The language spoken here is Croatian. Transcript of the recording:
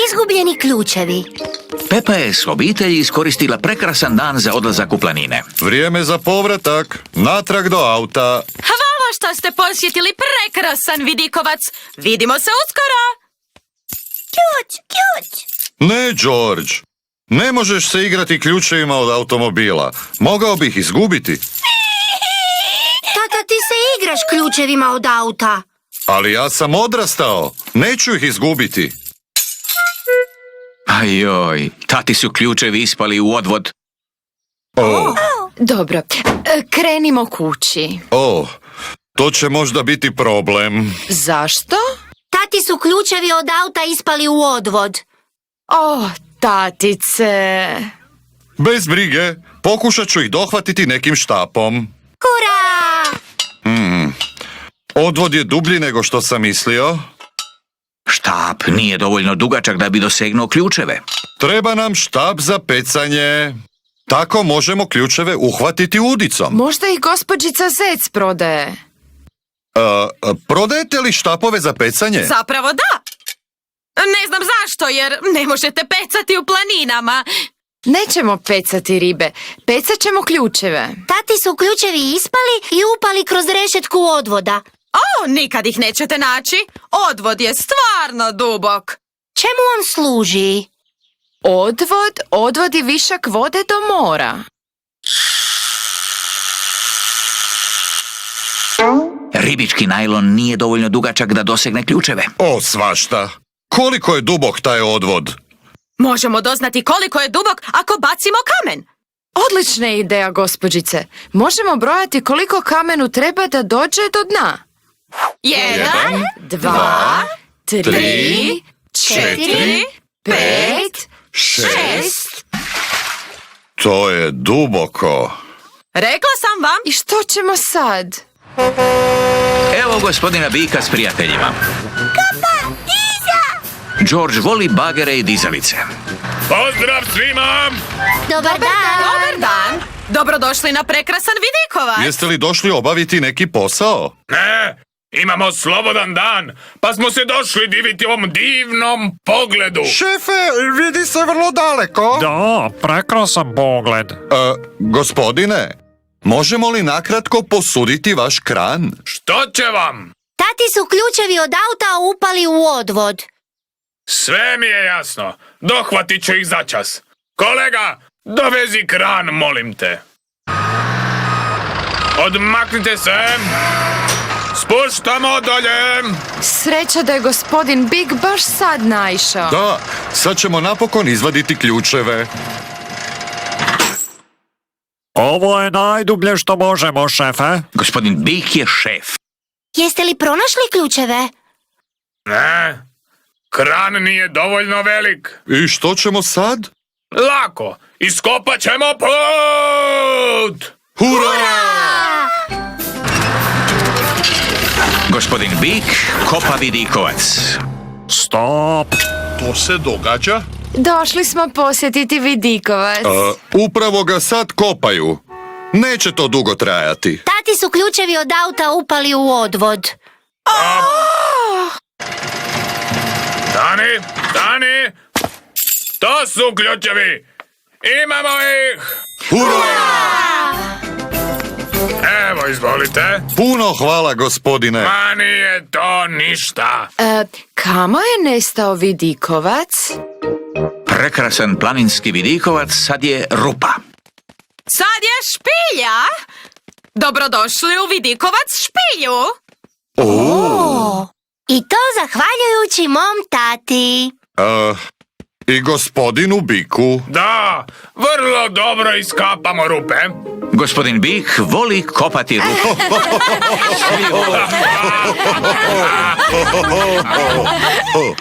Izgubljeni ključevi. Pepa je s obitelji iskoristila prekrasan dan za odlazak u planine. Vrijeme za povratak, natrag do auta. Hvala što ste posjetili prekrasan vidikovac. Vidimo se uskoro. Ključ. Ne, George. Ne možeš se igrati ključevima od automobila. Mogao bih izgubiti. Tata, ti se igraš ključevima od auta. Ali ja sam odrastao. Neću ih izgubiti. Ajoj, tati su ključevi ispali u odvod. Dobro, krenimo kući. To će možda biti problem. Zašto? Tati su ključevi od auta ispali u odvod. Tatice. Bez brige, pokušat ću ih dohvatiti nekim štapom. Hurra! Odvod je dublji nego što sam mislio. Štap nije dovoljno dugačak da bi dosegnuo ključeve. Treba nam štap za pecanje. Tako možemo ključeve uhvatiti udicom. Možda ih gospođica Zec prodaje. Prodajete li štapove za pecanje? Zapravo da. Ne znam zašto, jer ne možete pecati u planinama. Nećemo pecati ribe, pecat ćemo ključeve. Tati su ključevi ispali i upali kroz rešetku odvoda. Nikad ih nećete naći. Odvod je stvarno dubok. Čemu on služi? Odvod odvodi višak vode do mora. Ribički najlon nije dovoljno dugačak da dosegne ključeve. Svašta. Koliko je dubok taj odvod? Možemo doznati koliko je dubok ako bacimo kamen. Odlična ideja, gospođice. Možemo brojati koliko kamenu treba da dođe do dna. 1, 2, 3, 4, 5, 6. To je duboko. Rekla sam vam. I što ćemo sad? Evo gospodina Bika s prijateljima. Kapa, Diza! George voli bagere i dizalice. Pozdrav svima! Dobar dan! Dobar dan! Dobrodošli na prekrasan vidikovac. Jeste li došli obaviti neki posao? Ne, imamo slobodan dan, pa smo se došli diviti ovom divnom pogledu. Šefe, vidi se vrlo daleko. Da, prekrasan pogled. Gospodine, možemo li nakratko posuditi vaš kran? Što će vam? Tati su ključevi od auta upali u odvod. Sve mi je jasno. Dohvatit ću ih začas. Kolega, dovezi kran, molim te. Odmaknite se. Spuštamo dolje. Sreća da je gospodin Big baš sad naišao. Da, sad ćemo napokon izvaditi ključeve. Ovo je najdublje što možemo, šefe. Gospodin Bik je šef. Jeste li pronašli ključeve? Ne, kran nije dovoljno velik. I što ćemo sad? Lako, iskopat ćemo put! Hurra! Gospodin Bik kopa vidikovac. Stop. To se događa? Došli smo posjetiti vidikovac. Upravo ga sad kopaju. Neće to dugo trajati. Tati su ključevi od auta upali u odvod. Stani! To su ključevi! Imamo ih! Hurra! Evo, izvolite. Puno hvala, gospodine. Ma nije to ništa. Kamo je nestao vidikovac? Prekrasan planinski vidikovac sad je rupa. Sad je špilja! Dobrodošli u vidikovac špilju! I to zahvaljujući mom tati. I gospodinu Biku. Da, vrlo dobro iskapamo rupe. Gospodin Bik voli kopati rupu. Oh.